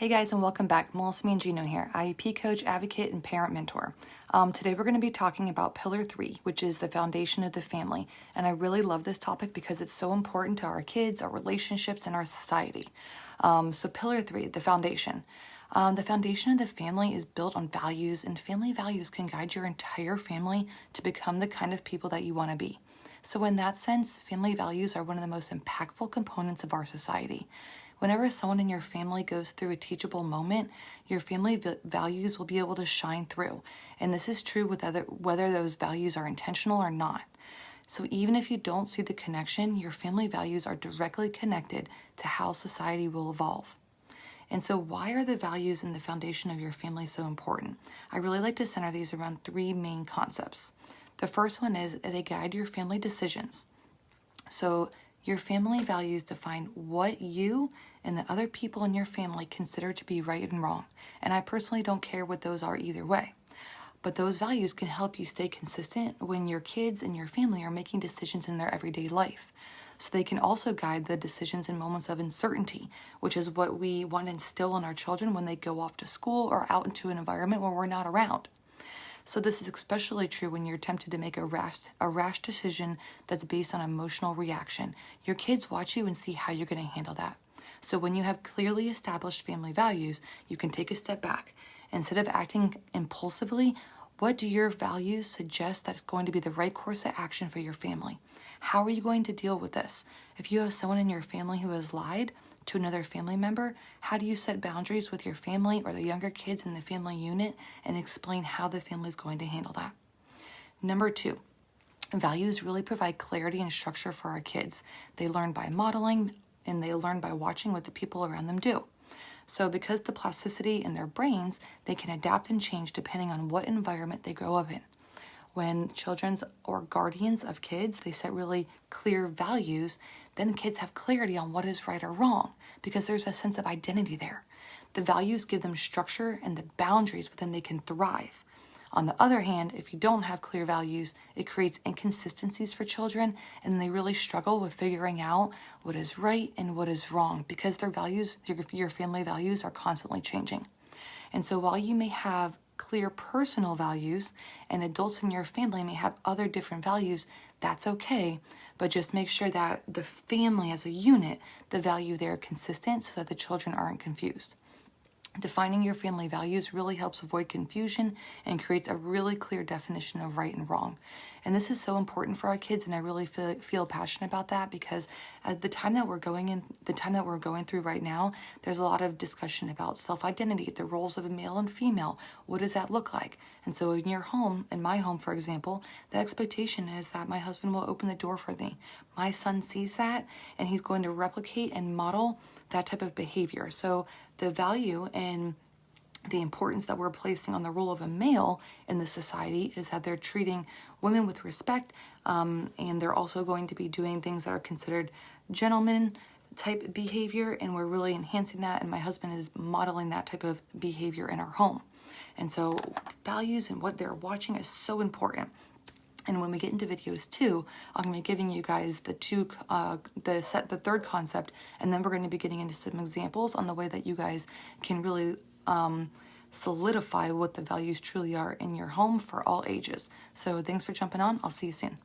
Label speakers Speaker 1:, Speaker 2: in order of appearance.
Speaker 1: Hey guys, and welcome back. Melissa Mangino here, IEP coach, advocate, and parent mentor. Today we're going to be talking about Pillar 3, which is the foundation of the family. And I really love this topic because it's so important to our kids, our relationships, and our society. So Pillar 3, the foundation. The foundation of the family is built on values, and family values can guide your entire family to become the kind of people that you want to be. So in that sense, family values are one of the most impactful components of our society. Whenever someone in your family goes through a teachable moment, your family values will be able to shine through. And this is true whether those values are intentional or not. So even if you don't see the connection, your family values are directly connected to how society will evolve. And so why are the values and the foundation of your family so important? I really like to center these around three main concepts. The first one is they guide your family decisions. So your family values define what you and the other people in your family consider to be right and wrong. And I personally don't care what those are either way. But those values can help you stay consistent when your kids and your family are making decisions in their everyday life. So they can also guide the decisions in moments of uncertainty, which is what we want to instill in our children when they go off to school or out into an environment where we're not around. So this is especially true when you're tempted to make a rash decision that's based on emotional reaction. Your kids watch you and see how you're going to handle that. So when you have clearly established family values, you can take a step back. Instead of acting impulsively, what do your values suggest that is going to be the right course of action for your family? How are you going to deal with this? If you have someone in your family who has lied to another family member, how do you set boundaries with your family or the younger kids in the family unit and explain how the family is going to handle that? Number 2, values really provide clarity and structure for our kids. They learn by modeling and they learn by watching what the people around them do. So because the plasticity in their brains, they can adapt and change depending on what environment they grow up in. When children's or guardians of kids, they set really clear values, then kids have clarity on what is right or wrong because there's a sense of identity there. The values give them structure and the boundaries within they can thrive. On the other hand, if you don't have clear values, it creates inconsistencies for children and they really struggle with figuring out what is right and what is wrong because their values, your family values are constantly changing. And so while you may have clear personal values and adults in your family may have other different values, that's okay, but just make sure that the family as a unit, the value there are consistent so that the children aren't confused. Defining your family values really helps avoid confusion and creates a really clear definition of right and wrong. And this is so important for our kids, and I really feel passionate about that because at the time that we're going through right now, there's a lot of discussion about self-identity, the roles of a male and female. What does that look like? And so in your home, in my home, for example, the expectation is that my husband will open the door for me. My son sees that, and he's going to replicate and model that type of behavior. So the value and the importance that we're placing on the role of a male in the society is that they're treating women with respect, and they're also going to be doing things that are considered gentleman type behavior, and we're really enhancing that, and my husband is modeling that type of behavior in our home. And so values and what they're watching is so important. And when we get into videos 2, I'm going to be giving you guys the third concept, and then we're going to be getting into some examples on the way that you guys can really solidify what the values truly are in your home for all ages. So thanks for jumping on. I'll see you soon.